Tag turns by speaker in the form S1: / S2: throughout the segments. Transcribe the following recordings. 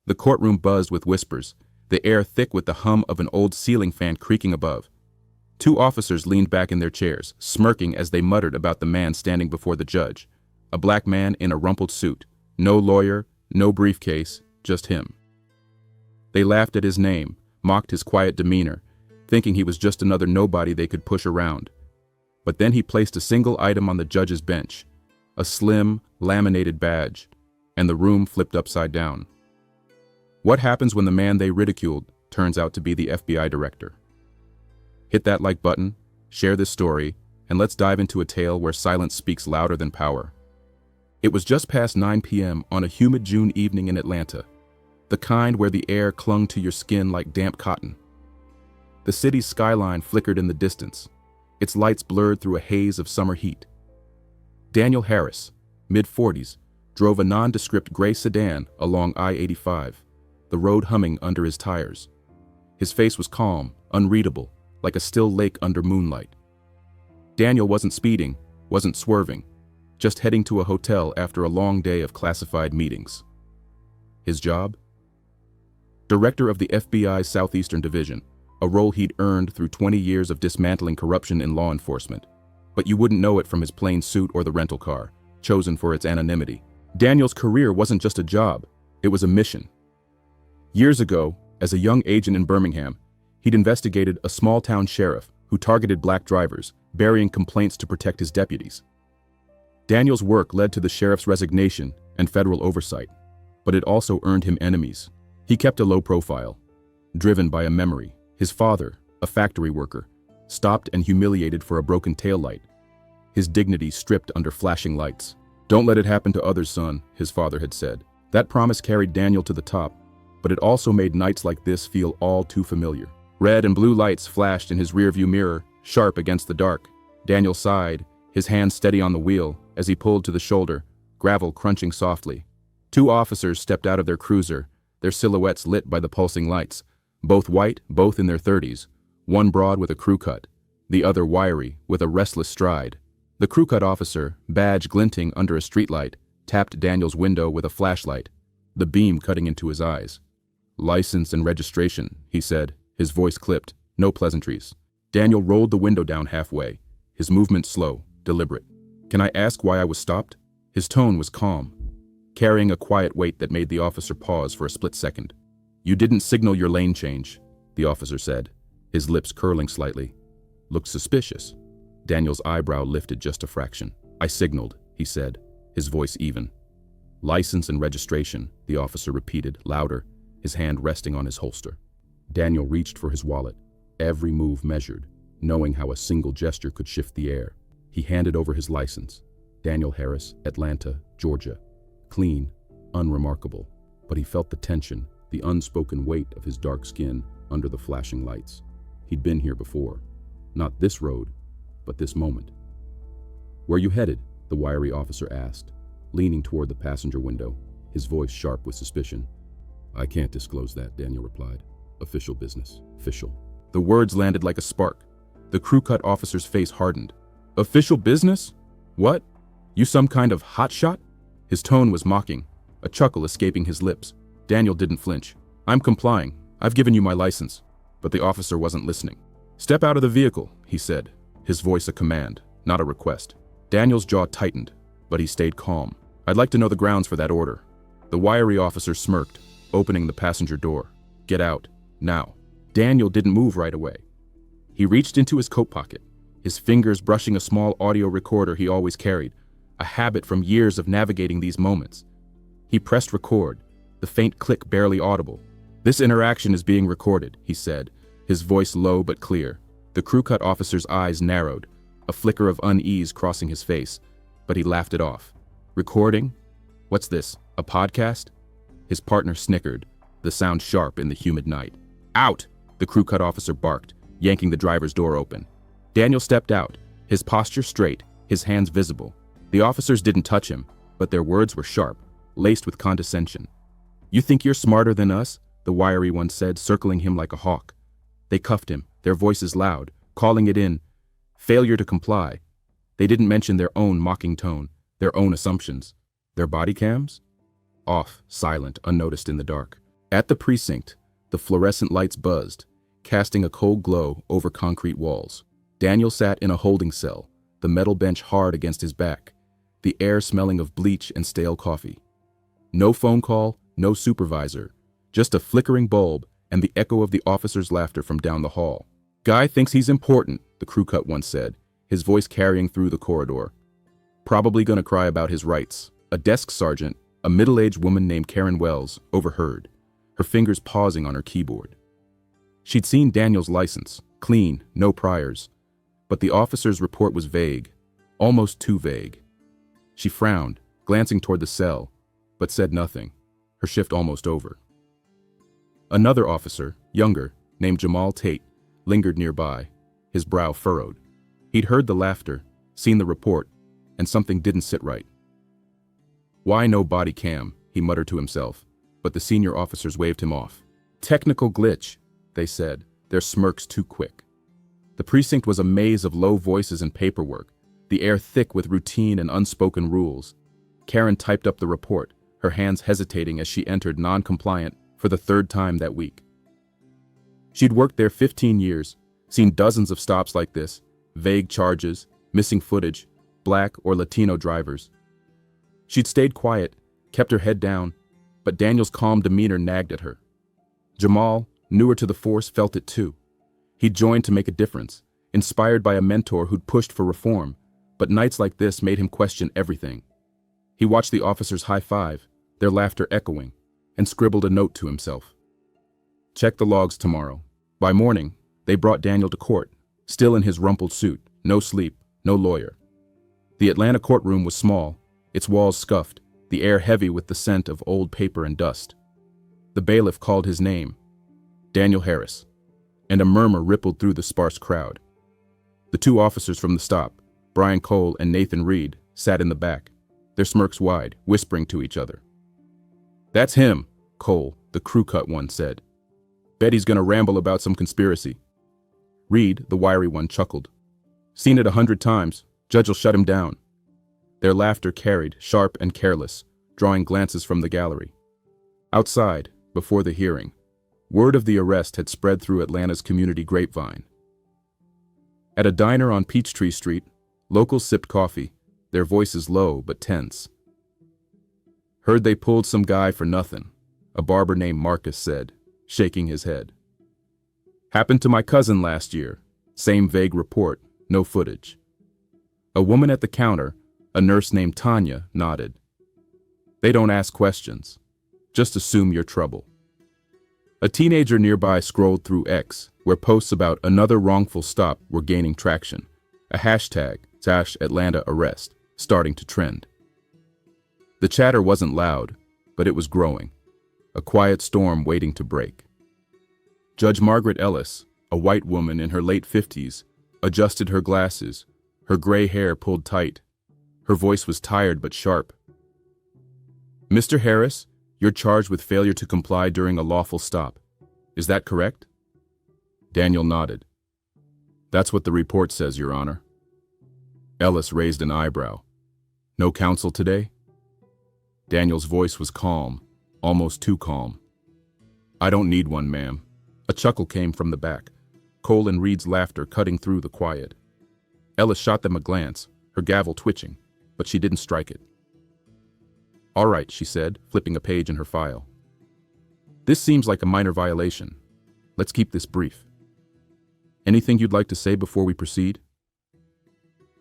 S1: The courtroom buzzed with whispers, the air thick with the hum of an old ceiling fan creaking above. Two officers leaned back in their chairs, smirking as they muttered about the man standing before the judge. A black man in a rumpled suit. No lawyer, no briefcase, just him. They laughed at his name, mocked his quiet demeanor, thinking he was just another nobody they could push around. But then he placed a single item on the judge's bench, a slim, laminated badge, and the room flipped upside down. What happens when the man they ridiculed turns out to be the FBI director? Hit that like button, share this story, and let's dive into a tale where silence speaks louder than power. It was just past 9 p.m. on a humid June evening in Atlanta, the kind where the air clung to your skin like damp cotton. The city's skyline flickered in the distance, its lights blurred through a haze of summer heat. Daniel Harris, mid-40s, drove a nondescript gray sedan along I-85, the road humming under his tires. His face was calm, unreadable, like a still lake under moonlight. Daniel wasn't speeding, wasn't swerving, just heading to a hotel after a long day of classified meetings. His job? Director of the FBI's Southeastern Division, a role he'd earned through 20 years of dismantling corruption in law enforcement. But you wouldn't know it from his plain suit or the rental car, chosen for its anonymity. Daniel's career wasn't just a job, it was a mission. Years ago, as a young agent in Birmingham, he'd investigated a small-town sheriff who targeted black drivers, burying complaints to protect his deputies. Daniel's work led to the sheriff's resignation and federal oversight, but it also earned him enemies. He kept a low profile, driven by a memory. His father, a factory worker, stopped and humiliated for a broken taillight, his dignity stripped under flashing lights. "Don't let it happen to others, son," his father had said. That promise carried Daniel to the top, but it also made nights like this feel all too familiar. Red and blue lights flashed in his rearview mirror, sharp against the dark. Daniel sighed, his hand steady on the wheel, as he pulled to the shoulder, gravel crunching softly. Two officers stepped out of their cruiser, their silhouettes lit by the pulsing lights. Both white, both in their 30s, one broad with a crew cut, the other wiry, with a restless stride. The crew cut officer, badge glinting under a streetlight, tapped Daniel's window with a flashlight, the beam cutting into his eyes. "License and registration," he said, his voice clipped, no pleasantries. Daniel rolled the window down halfway, his movement slow, deliberate. "Can I ask why I was stopped?" His tone was calm, carrying a quiet weight that made the officer pause for a split second. "You didn't signal your lane change," the officer said, his lips curling slightly. "Looked suspicious." Daniel's eyebrow lifted just a fraction. "I signaled," he said, his voice even. "License and registration," the officer repeated, louder, his hand resting on his holster. Daniel reached for his wallet, every move measured, knowing how a single gesture could shift the air. He handed over his license. Daniel Harris, Atlanta, Georgia. Clean, unremarkable, but he felt the tension, the unspoken weight of his dark skin under the flashing lights. He'd been here before. Not this road, but this moment. "Where you headed?" the wiry officer asked, leaning toward the passenger window, his voice sharp with suspicion. "I can't disclose that," Daniel replied. "Official business. Official." The words landed like a spark. The crew cut officer's face hardened. "Official business? What? You some kind of hotshot?" His tone was mocking, a chuckle escaping his lips. Daniel didn't flinch. "I'm complying. I've given you my license." But the officer wasn't listening. "Step out of the vehicle," he said, his voice a command, not a request. Daniel's jaw tightened, but he stayed calm. "I'd like to know the grounds for that order." The wiry officer smirked, opening the passenger door. "Get out, now." Daniel didn't move right away. He reached into his coat pocket, his fingers brushing a small audio recorder he always carried, a habit from years of navigating these moments. He pressed record, the faint click barely audible. "This interaction is being recorded," he said, his voice low but clear. The crew cut officer's eyes narrowed, a flicker of unease crossing his face, but he laughed it off. "Recording? What's this, a podcast?" His partner snickered, the sound sharp in the humid night. "Out!" the crew cut officer barked, yanking the driver's door open. Daniel stepped out, his posture straight, his hands visible. The officers didn't touch him, but their words were sharp, laced with condescension. "You think you're smarter than us?" the wiry one said, circling him like a hawk. They cuffed him, their voices loud, calling it in. Failure to comply. They didn't mention their own mocking tone, their own assumptions. Their body cams? Off, silent, unnoticed in the dark. At the precinct, the fluorescent lights buzzed, casting a cold glow over concrete walls. Daniel sat in a holding cell, the metal bench hard against his back, the air smelling of bleach and stale coffee. No phone call, no supervisor, just a flickering bulb and the echo of the officer's laughter from down the hall. "Guy thinks he's important," the crew cut once said, his voice carrying through the corridor. "Probably gonna cry about his rights." A desk sergeant, a middle-aged woman named Karen Wells, overheard, her fingers pausing on her keyboard. She'd seen Daniel's license, clean, no priors, but the officer's report was vague, almost too vague. She frowned, glancing toward the cell, but said nothing, her shift almost over. Another officer, younger, named Jamal Tate, lingered nearby, his brow furrowed. He'd heard the laughter, seen the report, and something didn't sit right. "Why no body cam?" he muttered to himself, but the senior officers waved him off. "Technical glitch," they said, their smirks too quick. The precinct was a maze of low voices and paperwork, the air thick with routine and unspoken rules. Karen typed up the report, her hands hesitating as she entered non-compliant for the third time that week. She'd worked there 15 years, seen dozens of stops like this, vague charges, missing footage, Black or Latino drivers. She'd stayed quiet, kept her head down, but Daniel's calm demeanor nagged at her. Jamal, newer to the force, felt it too. He'd joined to make a difference, inspired by a mentor who'd pushed for reform, but nights like this made him question everything. He watched the officers high-five, their laughter echoing, and scribbled a note to himself. "Check the logs tomorrow." By morning, they brought Daniel to court, still in his rumpled suit, no sleep, no lawyer. The Atlanta courtroom was small, its walls scuffed, the air heavy with the scent of old paper and dust. The bailiff called his name, Daniel Harris, and a murmur rippled through the sparse crowd. The two officers from the stop, Brian Cole and Nathan Reed, sat in the back, their smirks wide, whispering to each other. "That's him," Cole, the crew cut one, said. "Bet he's gonna ramble about some conspiracy." Reed, the wiry one, chuckled. "Seen it 100 times. Judge'll shut him down." Their laughter carried, sharp and careless, drawing glances from the gallery. Outside, before the hearing, word of the arrest had spread through Atlanta's community grapevine. At a diner on Peachtree Street, locals sipped coffee, their voices low but tense. "Heard they pulled some guy for nothing," a barber named Marcus said, shaking his head. "Happened to my cousin last year. Same vague report, no footage." A woman at the counter, a nurse named Tanya, nodded. "They don't ask questions. Just assume you're trouble." A teenager nearby scrolled through X, where posts about another wrongful stop were gaining traction, a hashtag, #Atlanta-arrest, starting to trend. The chatter wasn't loud, but it was growing, a quiet storm waiting to break. Judge Margaret Ellis, a white woman in her late 50s, adjusted her glasses, her gray hair pulled tight. Her voice was tired but sharp. "Mr. Harris, you're charged with failure to comply during a lawful stop. Is that correct?" Daniel nodded. "That's what the report says, Your Honor." Ellis raised an eyebrow. "No counsel today?" Daniel's voice was calm, almost too calm. "I don't need one, ma'am." A chuckle came from the back, Cole and Reed's laughter cutting through the quiet. Ellis shot them a glance, her gavel twitching, but she didn't strike it. "All right," she said, flipping a page in her file. "This seems like a minor violation. Let's keep this brief. Anything you'd like to say before we proceed?"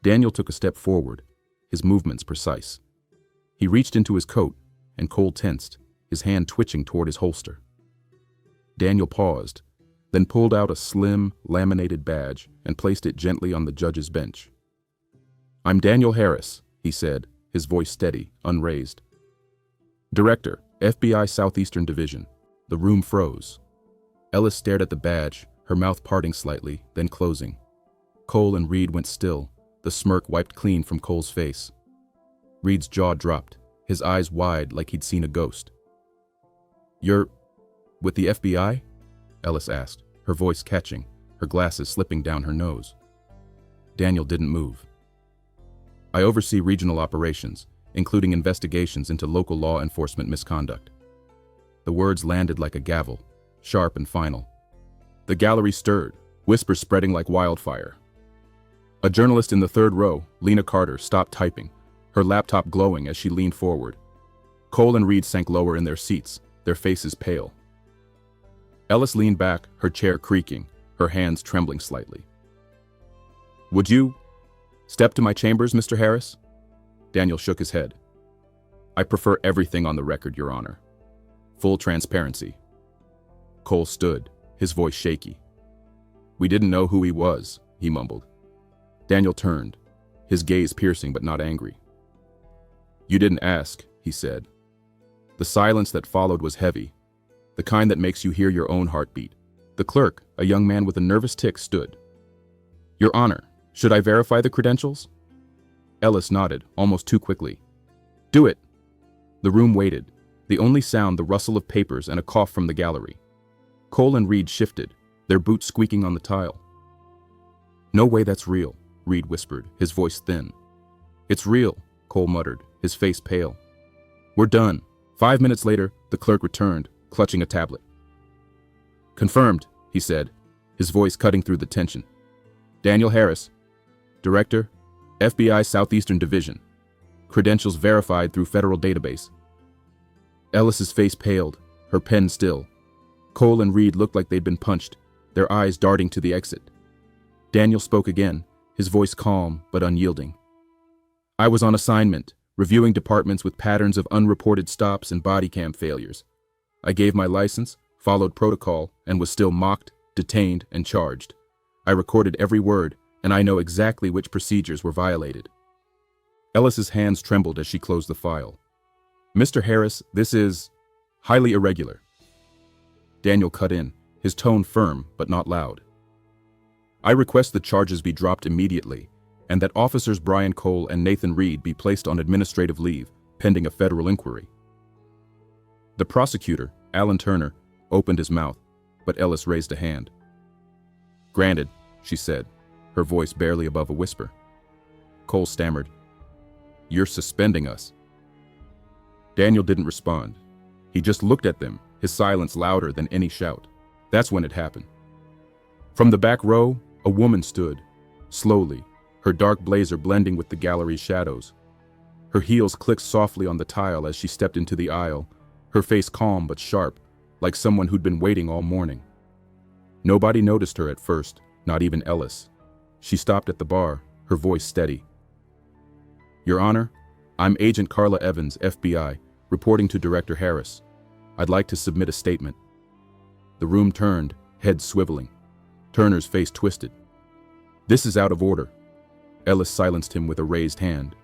S1: Daniel took a step forward, his movements precise. He reached into his coat, and Cole tensed, his hand twitching toward his holster. Daniel paused, then pulled out a slim, laminated badge and placed it gently on the judge's bench. "I'm Daniel Harris," he said, his voice steady, unraised. "Director, FBI Southeastern Division." The room froze. Ellis stared at the badge, her mouth parting slightly, then closing. Cole and Reed went still, the smirk wiped clean from Cole's face. Reed's jaw dropped, his eyes wide like he'd seen a ghost. "You're with the FBI?" Ellis asked, her voice catching, her glasses slipping down her nose. Daniel didn't move. "I oversee regional operations, including investigations into local law enforcement misconduct." The words landed like a gavel, sharp and final. The gallery stirred, whispers spreading like wildfire. A journalist in the third row, Lena Carter, stopped typing, her laptop glowing as she leaned forward. Cole and Reed sank lower in their seats, their faces pale. Ellis leaned back, her chair creaking, her hands trembling slightly. "Would you step to my chambers, Mr. Harris?" Daniel shook his head. "I prefer everything on the record, Your Honor. Full transparency." Cole stood, his voice shaky. "We didn't know who he was," he mumbled. Daniel turned, his gaze piercing but not angry. "You didn't ask," he said. The silence that followed was heavy, the kind that makes you hear your own heartbeat. The clerk, a young man with a nervous tic, stood. "Your Honor, should I verify the credentials?" Ellis nodded, almost too quickly. "Do it." The room waited, the only sound the rustle of papers and a cough from the gallery. Cole and Reed shifted, their boots squeaking on the tile. "No way that's real," Reed whispered, his voice thin. "It's real," Cole muttered, his face pale. "We're done." 5 minutes later, the clerk returned, clutching a tablet. "Confirmed," he said, his voice cutting through the tension. "Daniel Harris, Director, FBI Southeastern Division. Credentials verified through federal database." Ellis's face paled, her pen still. Cole and Reed looked like they'd been punched, their eyes darting to the exit. Daniel spoke again, his voice calm but unyielding. "I was on assignment, reviewing departments with patterns of unreported stops and body cam failures. I gave my license, followed protocol, and was still mocked, detained, and charged. I recorded every word, and I know exactly which procedures were violated." Ellis's hands trembled as she closed the file. "Mr. Harris, this is highly irregular." Daniel cut in, his tone firm but not loud. "I request the charges be dropped immediately, and that Officers Brian Cole and Nathan Reed be placed on administrative leave, pending a federal inquiry." The prosecutor, Alan Turner, opened his mouth, but Ellis raised a hand. "Granted," she said, her voice barely above a whisper. Cole stammered, "You're suspending us." Daniel didn't respond. He just looked at them, his silence louder than any shout. That's when it happened. From the back row, a woman stood, slowly, her dark blazer blending with the gallery's shadows. Her heels clicked softly on the tile as she stepped into the aisle, her face calm but sharp, like someone who'd been waiting all morning. Nobody noticed her at first, not even Ellis. She stopped at the bar, her voice steady. "Your Honor, I'm Agent Carla Evans, FBI, reporting to Director Harris. I'd like to submit a statement." The room turned, head swiveling. Turner's face twisted. "This is out of order." Ellis silenced him with a raised hand.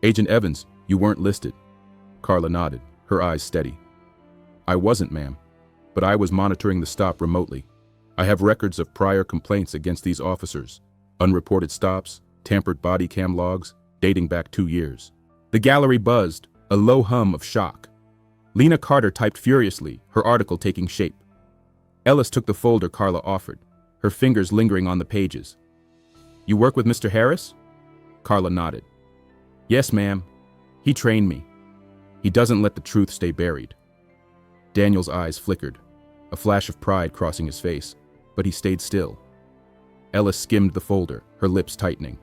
S1: "Agent Evans, you weren't listed." Carla nodded, her eyes steady. "I wasn't, ma'am, but I was monitoring the stop remotely. I have records of prior complaints against these officers, unreported stops, tampered body cam logs, dating back 2 years. The gallery buzzed, a low hum of shock. Lena Carter typed furiously, her article taking shape. Ellis took the folder Carla offered, her fingers lingering on the pages. "You work with Mr. Harris?" Carla nodded. "Yes, ma'am. He trained me. He doesn't let the truth stay buried." Daniel's eyes flickered, a flash of pride crossing his face, but he stayed still. Ellis skimmed the folder, her lips tightening.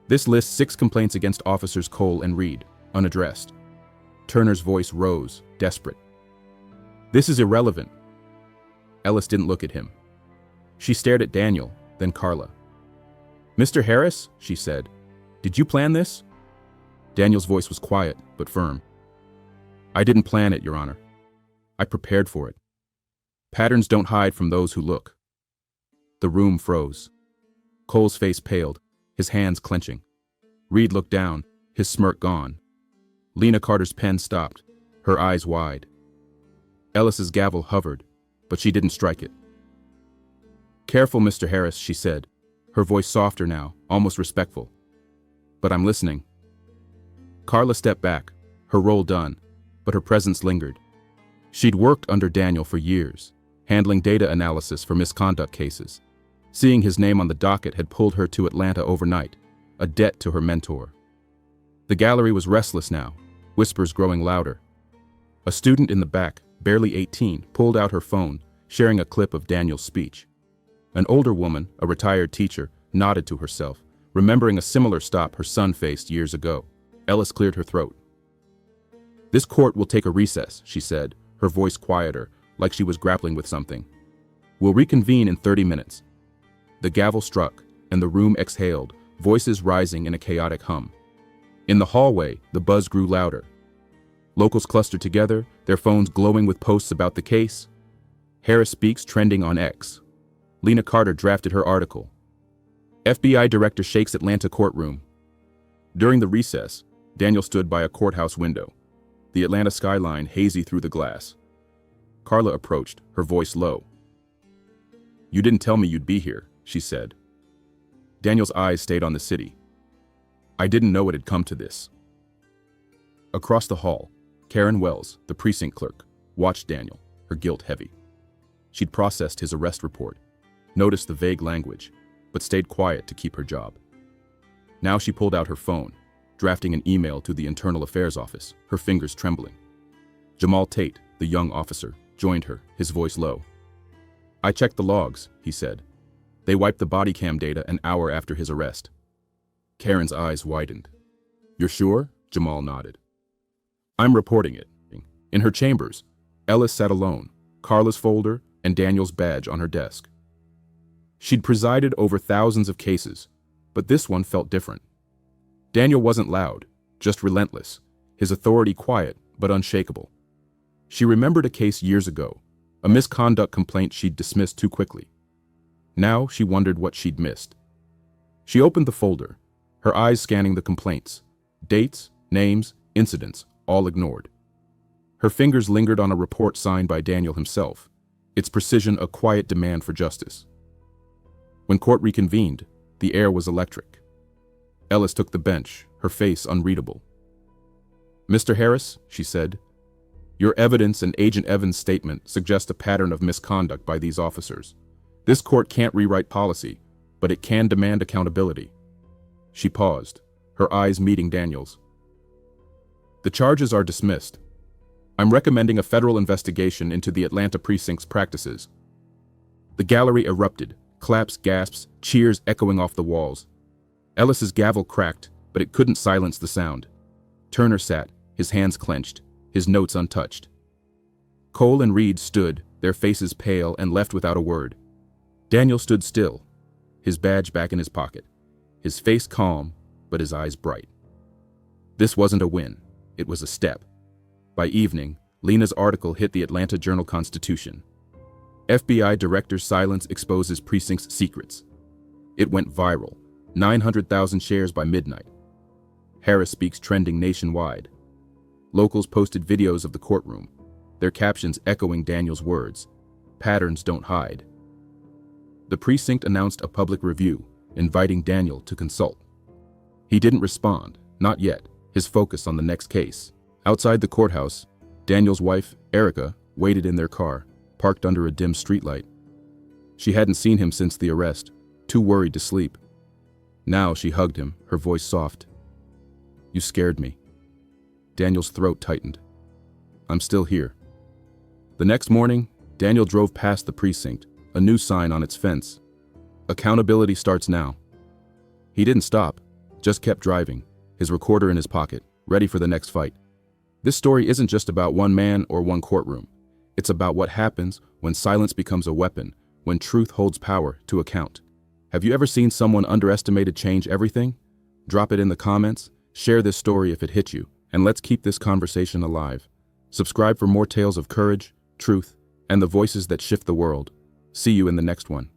S1: "This lists 6 complaints against Officers Cole and Reed, unaddressed." Turner's voice rose, desperate. "This is irrelevant." Ellis didn't look at him. She stared at Daniel, then Carla. "Mr. Harris," she said, "did you plan this?" Daniel's voice was quiet, but firm. "I didn't plan it, Your Honor. I prepared for it. Patterns don't hide from those who look." The room froze. Cole's face paled, his hands clenching. Reed looked down, his smirk gone. Lena Carter's pen stopped, her eyes wide. Ellis's gavel hovered, but she didn't strike it. "Careful, Mr. Harris," she said, her voice softer now, almost respectful. "But I'm listening." Carla stepped back, her role done, but her presence lingered. She'd worked under Daniel for years, handling data analysis for misconduct cases. Seeing his name on the docket had pulled her to Atlanta overnight, a debt to her mentor. The gallery was restless now, whispers growing louder. A student in the back, barely 18, pulled out her phone, sharing a clip of Daniel's speech. An older woman, a retired teacher, nodded to herself, remembering a similar stop her son faced years ago. Ellis cleared her throat. "This court will take a recess," she said, her voice quieter, like she was grappling with something. "We'll reconvene in 30 minutes. The gavel struck, and the room exhaled, voices rising in a chaotic hum. In the hallway, the buzz grew louder. Locals clustered together, their phones glowing with posts about the case. Harris Speaks trending on X. Lena Carter drafted her article. FBI director shakes Atlanta courtroom. During the recess, Daniel stood by a courthouse window, the Atlanta skyline hazy through the glass. Carla approached, her voice low. "You didn't tell me you'd be here," she said. Daniel's eyes stayed on the city. "I didn't know it had come to this." Across the hall, Karen Wells, the precinct clerk, watched Daniel, her guilt heavy. She'd processed his arrest report, noticed the vague language, but stayed quiet to keep her job. Now she pulled out her phone, drafting an email to the Internal Affairs Office, her fingers trembling. Jamal Tate, the young officer, joined her, his voice low. "I checked the logs," he said. "They wiped the body cam data an hour after his arrest." Karen's eyes widened. "You're sure?" Jamal nodded. "I'm reporting it." In her chambers, Ellis sat alone, Carla's folder and Daniel's badge on her desk. She'd presided over thousands of cases, but this one felt different. Daniel wasn't loud, just relentless, his authority quiet but unshakable. She remembered a case years ago, a misconduct complaint she'd dismissed too quickly. Now she wondered what she'd missed. She opened the folder, her eyes scanning the complaints. Dates, names, incidents, all ignored. Her fingers lingered on a report signed by Daniel himself, its precision a quiet demand for justice. When court reconvened, the air was electric. Ellis took the bench, her face unreadable. "Mr. Harris," she said, "your evidence and Agent Evans' statement suggest a pattern of misconduct by these officers. This court can't rewrite policy, but it can demand accountability." She paused, her eyes meeting Daniel's. "The charges are dismissed. I'm recommending a federal investigation into the Atlanta precinct's practices." The gallery erupted, claps, gasps, cheers echoing off the walls. Ellis's gavel cracked, but it couldn't silence the sound. Turner sat, his hands clenched, his notes untouched. Cole and Reed stood, their faces pale and left without a word. Daniel stood still, his badge back in his pocket, his face calm, but his eyes bright. This wasn't a win, it was a step. By evening, Lena's article hit the Atlanta Journal-Constitution. FBI director's silence exposes precinct's secrets. It went viral, 900,000 shares by midnight. Harris Speaks trending nationwide. Locals posted videos of the courtroom, their captions echoing Daniel's words, "Patterns don't hide." The precinct announced a public review, inviting Daniel to consult. He didn't respond, not yet, his focus on the next case. Outside the courthouse, Daniel's wife, Erica, waited in their car, parked under a dim streetlight. She hadn't seen him since the arrest, too worried to sleep. Now she hugged him, her voice soft. "You scared me." Daniel's throat tightened. "I'm still here." The next morning, Daniel drove past the precinct, a new sign on its fence. "Accountability starts now." He didn't stop, just kept driving, his recorder in his pocket, ready for the next fight. This story isn't just about one man or one courtroom. It's about what happens when silence becomes a weapon, when truth holds power to account. Have you ever seen someone underestimated change everything? Drop it in the comments, share this story if it hit you, and let's keep this conversation alive. Subscribe for more tales of courage, truth, and the voices that shift the world. See you in the next one.